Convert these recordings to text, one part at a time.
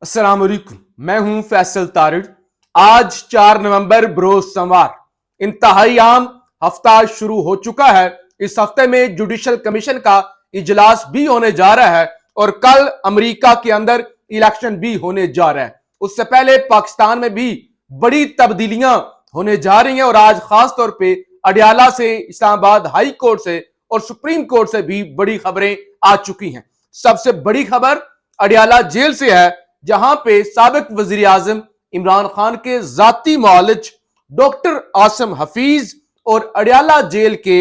अस्सलाम वालेकुम, मैं हूं फैसल तारिड़। आज 4 नवंबर बरोज सोमवार इंतहाई आम हफ्ता शुरू हो चुका है। इस हफ्ते में जुडिशल कमीशन का इजलास भी होने जा रहा है और कल अमेरिका के अंदर इलेक्शन भी होने जा रहा है। उससे पहले पाकिस्तान में भी बड़ी तब्दीलियां होने जा रही हैं और आज खास तौर पे अडयाला से, इस्लामाबाद हाई कोर्ट से और सुप्रीम कोर्ट से भी बड़ी खबरें आ चुकी हैं। सबसे बड़ी खबर अडयाला जेल से है, जहां पे साबिक वजीर आजम इमरान खान के जाती मुआलिज डॉक्टर आसिम हफीज और अडयाला जेल के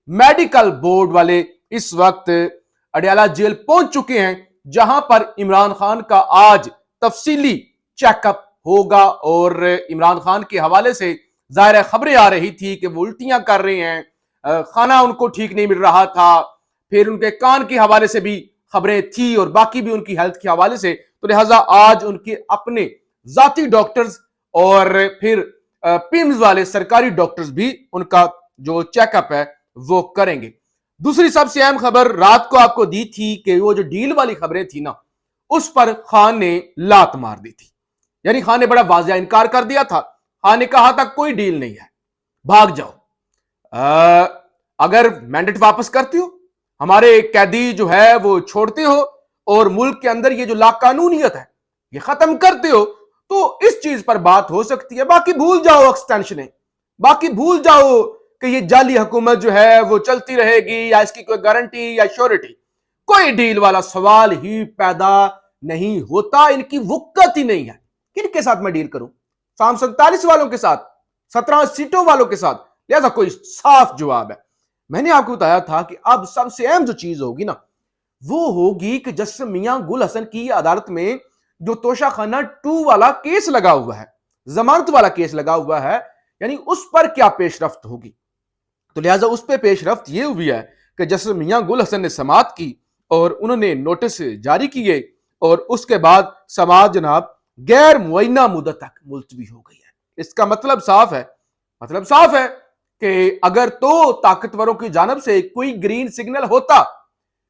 मेडिकल बोर्ड वाले इस वक्त अडयाला जेल पहुंच चुके हैं, जहां पर इमरान खान का आज तफसीली चेकअप होगा। और इमरान खान के हवाले से जाहिर खबरें आ रही थी कि वो उल्टियां कर रहे हैं, खाना उनको ठीक नहीं मिल रहा था, फिर उनके कान के हवाले से भी खबरें थी और बाकी भी उनकी हेल्थ के हवाले से। तो लिहाजा आज उनके अपने जाती डॉक्टर्स और फिर पिम्स वाले सरकारी डॉक्टर्स भी उनका जो चेकअप है वो करेंगे। दूसरी सबसे अहम खबर रात को आपको दी थी कि वो जो डील वाली खबरें थी ना, उस पर खान ने लात मार दी थी। यानी खान ने बड़ा वाज़ेह इनकार कर दिया था। खान ने कहा था कोई डील नहीं है, भाग जाओ। अगर मैंडेट वापस करते हो, हमारे कैदी जो है वो छोड़ते हो और मुल्क के अंदर ये जो लाकानूनियत है ये खत्म करते हो, तो इस चीज पर बात हो सकती है। बाकी भूल जाओ एक्सटेंशनें, बाकी भूल जाओ कि ये जाली हुकूमत जो है वो चलती रहेगी या इसकी कोई गारंटी या श्योरिटी। कोई डील वाला सवाल ही पैदा नहीं होता, इनकी वुक्कत ही नहीं है। किनके साथ मैं डील करूं? 47 वालों के साथ, 17 सीटों वालों के साथ। लिहाजा कोई साफ जवाब है। मैंने आपको बताया था कि अब सबसे अहम जो चीज होगी ना, वो होगी कि जस्टिस मियां गुल हसन की अदालत में जो तोशाखाना 2 वाला केस लगा हुआ है, जमानत वाला केस लगा हुआ है, यानी उस पर क्या पेशरफ्त होगी। तो लिहाजा उस पर पेशरफ्त ये हुई है कि जस्टिस मियां गुल हसन ने समाअत की और उन्होंने नोटिस जारी किए और उसके बाद समाअत जनाब गैर मुअय्यना मुद्दत तक मुलतवी हो गई है। इसका मतलब साफ है कि अगर तो ताकतवरों की जानब से कोई ग्रीन सिग्नल होता,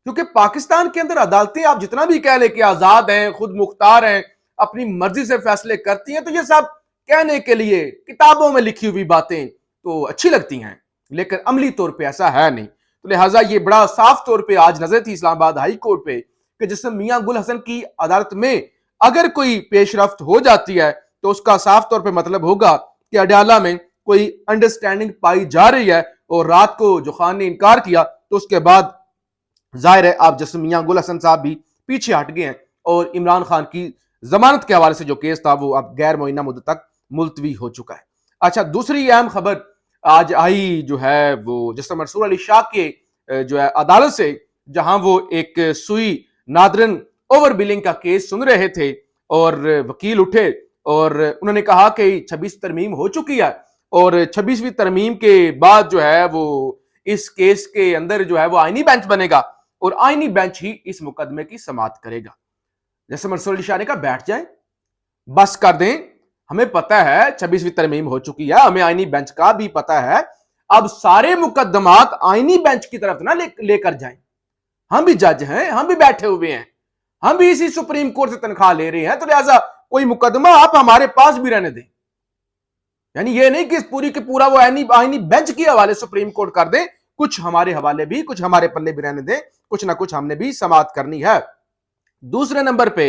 क्योंकि पाकिस्तान के अंदर अदालतें आप जितना भी कह ले कि आजाद हैं, खुद मुख्तार हैं, अपनी मर्जी से फैसले करती हैं, तो ये सब कहने के लिए किताबों में लिखी हुई बातें तो अच्छी लगती हैं, लेकिन अमली तौर पे ऐसा है नहीं। तो लिहाजा ये बड़ा साफ तौर पे आज नजर थी इस्लामाबाद हाई कोर्ट पे कि जिसमें मियां गुल हसन की अदालत में अगर कोई पेशरफ्त हो जाती है तो उसका साफ तौर पर मतलब होगा कि अडयाला में कोई अंडरस्टैंडिंग पाई जा रही है। और रात को जो खान ने इनकार किया तो उसके बाद जाहिर है आप जस्टिस मियां गुल हसन साहब भी पीछे हट गए हैं और इमरान खान की जमानत के हवाले से जो केस था वो अब गैर मुअय्यना मुद्दत तक मुलतवी हो चुका है। अच्छा, दूसरी अहम खबर आज आई जो है वो जस्टिस मंसूर अली शाह के जो है अदालत से, जहां वो एक सुई नादरन ओवर बिलिंग का केस सुन रहे थे और वकील उठे और उन्होंने कहा कि 26 तरमीम हो चुकी है और 26वीं तरमीम के बाद जो है वो इस केस के अंदर जो है वो आईनी बेंच बनेगा और आईनी बेंच ही इस मुकदमे की समाअत करेगा। जैसे मंसूर अली शाह ने कहा बैठ जाएं, बस कर दें, हमें पता है 26वीं तरमीम हो चुकी है, हमें आईनी बेंच का भी पता है, अब सारे मुकदमात आईनी बेंच की तरफ ना लेकर जाएं। हम भी जज हैं, हम भी बैठे हुए हैं, हम भी इसी सुप्रीम कोर्ट से तनख्वाह ले रहे हैं, तो लिहाजा कोई मुकदमा आप हमारे पास भी रहने दें। यानी ये नहीं कि पूरी के पूरा वो आईनी बेंच के हवाले सुप्रीम कोर्ट कर दे, कुछ हमारे हवाले भी, कुछ हमारे पल्ले भी रहने दें, कुछ ना कुछ हमने भी समाअत करनी है। दूसरे नंबर पे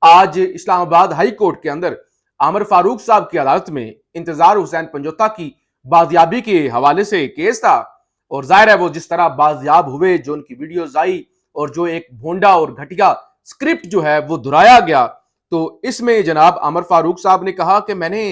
आज इस्लामाबाद हाई कोर्ट के अंदर आमिर फारूक साहब की अदालत में इंतजार हुसैन पंजोता की बाजियाबी के हवाले से केस था और जाहिर है वो जिस तरह बाजियाब हुए, जो उनकी वीडियोज आई और जो एक भोंडा और घटिया स्क्रिप्ट जो है वो दोहराया गया, तो इसमें जनाब आमिर फारूक साहब ने कहा कि मैंने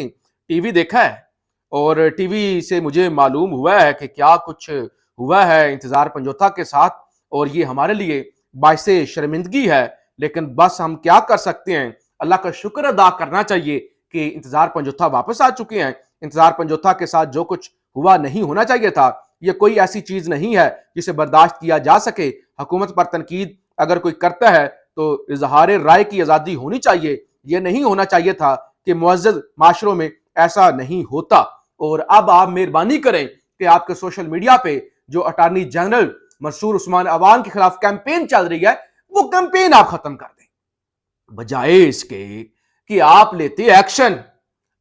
टीवी देखा है और टीवी से मुझे मालूम हुआ है कि क्या कुछ हुआ है इंतजार पंजोता के साथ और ये हमारे लिए बाइसे शर्मिंदगी है, लेकिन बस हम क्या कर सकते हैं, अल्लाह का शुक्र अदा करना चाहिए कि इंतजार पंजोता वापस आ चुके हैं। इंतजार पंजोता के साथ जो कुछ हुआ नहीं होना चाहिए था, यह कोई ऐसी चीज नहीं है जिसे बर्दाश्त किया जा सके। हुकूमत पर तनकीद अगर कोई करता है तो इजहार राय की आज़ादी होनी चाहिए, यह नहीं होना चाहिए था कि मुअज़्ज़ज़ माशरों में ऐसा नहीं होता। और अब आप मेहरबानी करें कि आपके सोशल मीडिया पे जो अटॉर्नी जनरल मंसूर उस्मान अवान के खिलाफ कैंपेन चल रही है, वो कैंपेन आप खत्म कर दें। बजाय इसके कि आप लेते एक्शन,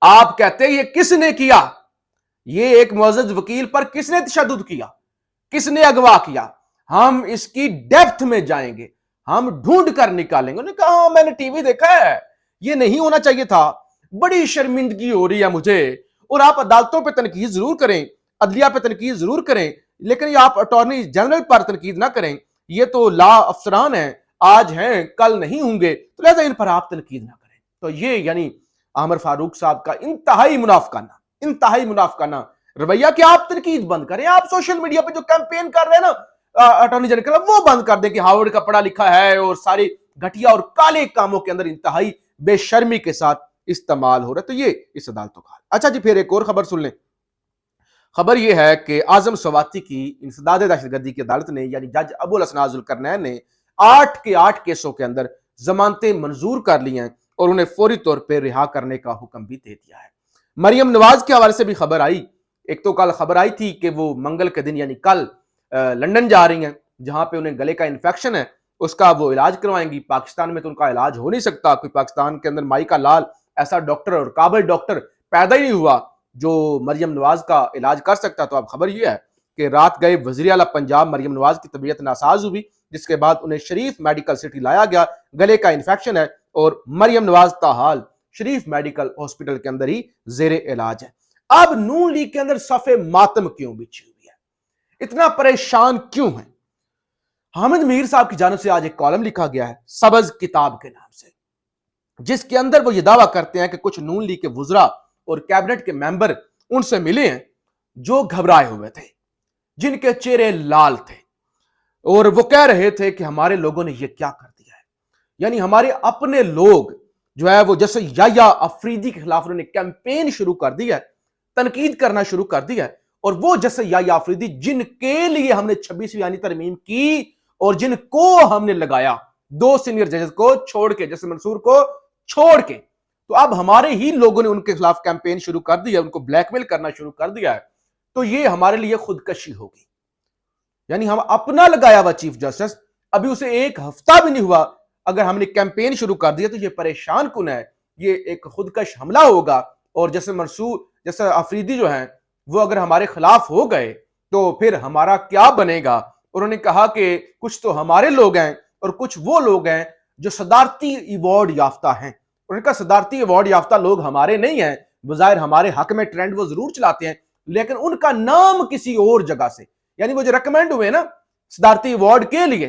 आप कहते ये किसने किया, ये एक मुअज़्ज़ज़ वकील पर किसने तशद्दुद किया, किसने अगवा किया, हम इसकी डेप्थ में जाएंगे, हम ढूंढ कर निकालेंगे। उन्होंने कहा हाँ, मैंने टीवी देखा है, ये नहीं होना चाहिए था, बड़ी शर्मिंदगी हो रही है मुझे। और आप अदालतों पर तनकीद जरूर करें, अदलिया पर तनकीद जरूर करें, लेकिन ये आप अटॉर्नी जनरल पर तनकीद ना करें। ये तो ला अफसरान हैं, आज हैं कल नहीं होंगे, तो लिहाजा इन पर आप तनकीद ना करें। तो ये यानी आमिर फारूक साहब का इंतहाई मुनाफकाना रवैया कि आप तनकीद बंद करें। आप सोशल मीडिया पे जो कैंपेन कर रहे हैं ना अटॉर्नी जनरल का, वो बंद कर दें कि हार्वर्ड का पढ़ा लिखा है और सारे घटिया और काले कामों के अंदर इंतहाई बेशर्मी के साथ इस्तेमाल हो रहा है। तो ये इस अदालतों का। अच्छा जी, फिर एक और खबर सुन लें। खबर यह है कि आजम सवाती की इंसदाद दहशतगर्दी की अदालत ने यानी जज अबुल हसन जुल्करनैन ने 8 के 8 केसों के अंदर जमानतें मंजूर कर ली हैं और उन्हें फौरी तौर पर रिहा करने का हुक्म भी दे दिया है। मरियम नवाज के हवाले से भी खबर आई। एक तो कल खबर आई थी कि वो मंगल के दिन यानी कल लंदन जा रही हैं, जहां पे उन्हें गले का इन्फेक्शन है, उसका वो इलाज करवाएंगी। पाकिस्तान में तो उनका इलाज हो नहीं सकता, कोई पाकिस्तान के अंदर माई का लाल ऐसा डॉक्टर और काबिल डॉक्टर पैदा ही नहीं हुआ जो मरियम नवाज का इलाज कर सकता। तो अब खबर यह है कि रात गए वज़ीर आला पंजाब मरियम नवाज की तबीयत नासाज हुई, जिसके बाद उन्हें शरीफ मेडिकल सिटी लाया गया। गले का इन्फेक्शन है और मरियम नवाज ताहाल शरीफ मेडिकल हॉस्पिटल के अंदर ही जेरे इलाज है। अब नून लीग के अंदर सफे मातम क्यों बिछी हुई है, इतना परेशान क्यों है? हामिद मीर साहब की जानिब से आज एक कॉलम लिखा गया है सबज किताब के नाम से, जिसके अंदर वो ये दावा करते हैं कि कुछ नून लीग के वुज़रा और कैबिनेट के मेंबर उनसे मिले हैं जो घबराए हुए थे, जिनके चेहरे लाल थे, और वो कह रहे थे कि हमारे लोगों ने ये क्या कर दिया है। यानी हमारे अपने लोग जो है वो जैसे याया अफरीदी के खिलाफ उन्होंने कैंपेन शुरू कर दिया है, तनकीद करना शुरू कर दिया है। और वो जैसे याया अफरीदी जिनके लिए हमने 26वीं आईनी तरमीम की और जिनको हमने लगाया 2 सीनियर जजेस को छोड़ के, जैसे मंसूर को छोड़ के, तो अब हमारे ही लोगों ने उनके खिलाफ कैंपेन शुरू कर दिया, उनको ब्लैकमेल करना शुरू कर दिया है। तो ये हमारे लिए खुदकशी होगी। यानी हम अपना लगाया हुआ चीफ जस्टिस, अभी उसे 1 हफ्ता भी नहीं हुआ, अगर हमने कैंपेन शुरू कर दिया तो ये परेशान कुन है, ये एक खुदकश हमला होगा। और जैसे मंसूर जैसे अफरीदी जो हैं वो अगर हमारे खिलाफ हो गए तो फिर हमारा क्या बनेगा। उन्होंने कहा कि कुछ तो हमारे लोग हैं और कुछ वो लोग हैं जो सदारती अवार्ड याफ्ता हैं। उन्होंने कहा सदारती अवार्ड याफ्ता लोग हमारे नहीं हैं, बजाय हमारे हक में ट्रेंड वो जरूर चलाते हैं, लेकिन उनका नाम किसी और जगह से, यानी वो जो रेकमेंड हुए ना सदारती अवार्ड के लिए,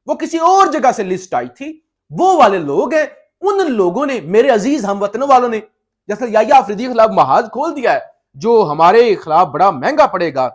वो किसी और जगह से लिस्ट आई थी, वो वाले लोग हैं। उन लोगों ने, मेरे अजीज हमवतनों वालों ने, जैसे याया अफरीदी के खिलाफ महाज खोल दिया है जो हमारे खिलाफ बड़ा महंगा पड़ेगा,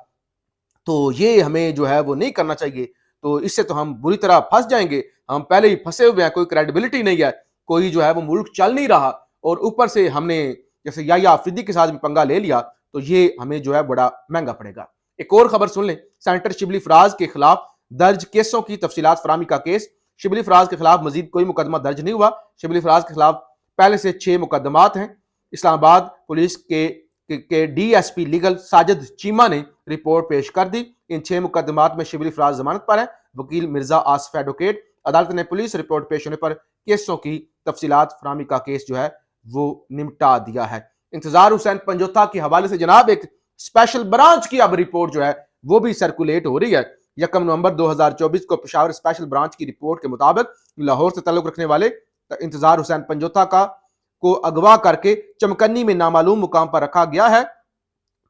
तो ये हमें जो है वो नहीं करना चाहिए। तो इससे तो हम बुरी तरह फंस जाएंगे, हम पहले ही फंसे हुए हैं, कोई क्रेडिबिलिटी नहीं है, कोई जो है वो मुल्क चल नहीं रहा, और ऊपर से हमने जैसे याया अफरीदी के साथ भी पंगा ले लिया, तो ये हमें जो है बड़ा महंगा पड़ेगा। एक और खबर सुन लें। सेनेटर शिबली फराज के खिलाफ दर्ज केसों की तफसीलात फराहमी का केस। शिबली फराज के खिलाफ मजीद कोई मुकदमा दर्ज नहीं हुआ। शिबली फराज के खिलाफ पहले से 6 मुकदमात हैं। इस्लामाबाद पुलिस के डीएसपी लीगल साजिद चीमा ने रिपोर्ट पेश कर दी। इन 6 मुकदमात में शिबली फराज जमानत पर है। वकील मिर्जा आसिफ एडवोकेट, अदालत ने पुलिस रिपोर्ट पेश होने पर केसों की तफसीलात फराहमी का केस जो है वो निपटा दिया है। इंतजार हुसैन पंजोथा के हवाले से जनाब एक स्पेशल ब्रांच की अब रिपोर्ट जो है वो भी सर्कुलेट हो रही है। 1 नवंबर 2024 को पेशावर स्पेशल ब्रांच की रिपोर्ट के मुताबिक लाहौर से ताल्लुक रखने वाले इंतजार हुसैन पंजोथा को अगवा करके चमकन्नी में नामालूम मुकाम पर रखा गया है।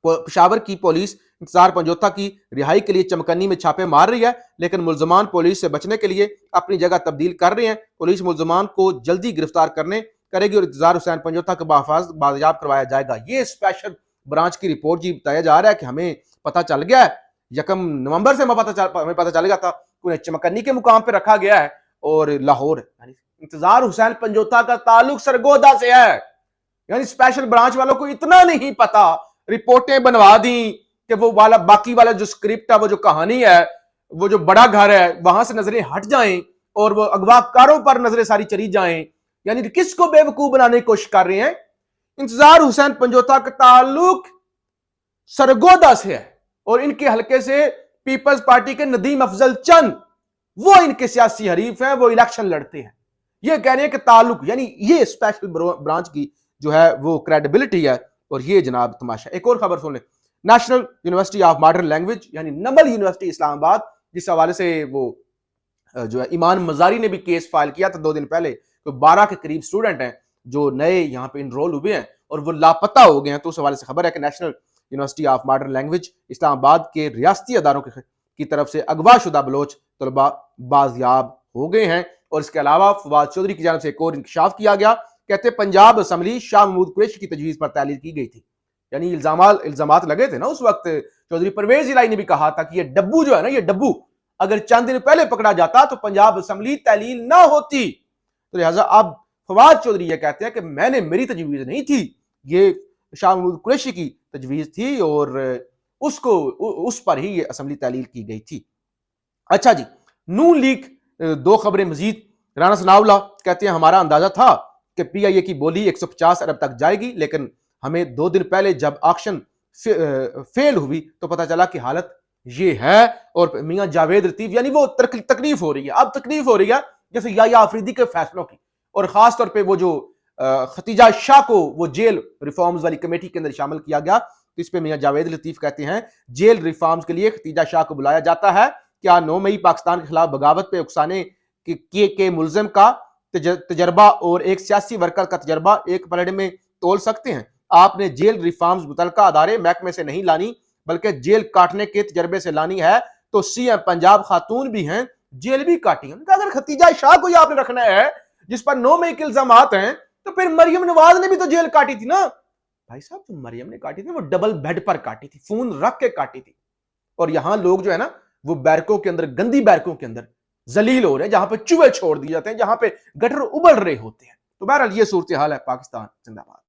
पेशावर की पुलिस इंतजार पंजोथा की रिहाई के लिए चमकन्नी में छापे मार रही है, लेकिन मुल्जमान पुलिस से बचने के लिए अपनी जगह तब्दील कर रहे हैं। पुलिस मुल्जमान को जल्दी गिरफ्तार करेगी और इंतजार हुसैन पंजोथा को बाजियाब करवाया जाएगा। ये स्पेशल ब्रांच की रिपोर्ट जी बताया जा रहा है कि हमें पता चल गया है, 1 नवंबर से हमें पता चल गया था, उन्हें चमकन्नी के मुकाम पर रखा गया है और लाहौर इंतजार हुसैन पंजोथा का ताल्लुक सरगोदा से है। यानी स्पेशल ब्रांच वालों को इतना नहीं पता, रिपोर्टें बनवा दी कि वो वाला बाकी वाला जो स्क्रिप्ट है, वो जो कहानी है, वो जो बड़ा घर है, वहां से नजरें हट जाएं और वो अगवाकारों पर नजरें सारी चली जाएं। यानी किसको बेवकूफ बनाने की कोशिश कर रहे हैं? इंतजार हुसैन पंजोथा का ताल्लुक सरगोदा से है और इनके हलके से पीपल्स पार्टी के नदीम अफजल चंद वो इनके सियासी हरीफ हैं, वो इलेक्शन लड़ते हैं। یہ کہہ رہے ہیں کہ تعلق یعنی یہ اسپیشل برانچ کی جو ہے وہ کریڈیبلٹی ہے. اور یہ جناب تماشا. ایک اور خبر سن لیں. National university of modern language یعنی نمل یونیورسٹی اسلام آباد, جس حوالے سے وہ جو ہے ایمان مزاری نے بھی کیس فائل کیا تھا 2 دن پہلے, تو 12 کے قریب اسٹوڈنٹ ہیں جو نئے یہاں پہ انرول ہوئے ہیں اور وہ لاپتہ ہو گئے ہیں. تو اس حوالے سے خبر ہے کہ national university of modern language Islamabad کے ریاستی اداروں کی طرف سے اغوا شدہ بلوچ طلباء بازیاب ہو گئے ہیں. اور اس کے علاوہ فواد چودھری کی جانب سے ایک اور انکشاف کیا گیا. کہتے ہیں پنجاب اسمبلی شاہ محمود قریشی کی تجویز پر تعلیل کی گئی تھی. یعنی الزامات لگے تھے نا اس وقت. چودھری پرویز الہی نے بھی کہا تھا کہ یہ ڈبو جو ہے نا, یہ ڈبو اگر چند دن پہلے پکڑا جاتا تو پنجاب اسمبلی تعلیل نہ ہوتی. تو لہٰذا اب فواد چودھری یہ کہتے ہیں کہ میری تجویز نہیں تھی, یہ شاہ محمود قریشی کی تجویز تھی اور اس پر ہی یہ اسمبلی تعلیل کی گئی تھی. اچھا جی, نون لیگ 2 خبریں مزید. رانا ثناء اللہ کہتے ہیں ہمارا اندازہ تھا کہ پی آئی اے کی بولی 150 ارب تک جائے گی, لیکن ہمیں 2 دن پہلے جب آکشن فیل ہوئی تو پتہ چلا کہ حالت یہ ہے. اور میاں جاوید لطیف یعنی وہ تکلیف ہو رہی ہے, اب تکلیف ہو رہی ہے جیسے یا آفریدی کے فیصلوں کی. اور خاص طور پہ وہ جو ختیجہ شاہ کو وہ جیل ریفارمز والی کمیٹی کے اندر شامل کیا گیا, تو اس پہ میاں جاوید لطیف کہتے ہیں جیل ریفارمز کے لیے ختیجہ شاہ کو بلایا جاتا ہے. کیا 9 مئی پاکستان کے خلاف بغاوت پہ اکسانے کے ملزم کا تجربہ اور ایک سیاسی ورکر کا تجربہ ایک پلڑے میں تول سکتے ہیں؟ آپ نے جیل ریفارمز متعلقہ ادارے محکمے سے نہیں لانی بلکہ جیل کاٹنے کے تجربے سے لانی ہے. تو سی ایم پنجاب خاتون بھی ہیں, جیل بھی کاٹی ہیں. اگر ختیجہ شاہ کو یہ آپ نے رکھنا ہے جس پر 9 مئی کے الزامات ہیں, تو پھر مریم نواز نے بھی تو جیل کاٹی تھی نا بھائی صاحب. جو مریم نے کاٹی تھی وہ ڈبل بیڈ پر کاٹی تھی, فون رکھ کے کاٹی تھی. اور یہاں لوگ جو ہے نا وہ بیرکوں کے اندر, گندی بیرکوں کے اندر ذلیل ہو رہے ہیں, جہاں پہ چوہے چھوڑ دیے جاتے ہیں, جہاں پہ گٹر ابل رہے ہوتے ہیں. تو بہرحال یہ صورتحال ہے. پاکستان زندہ باد.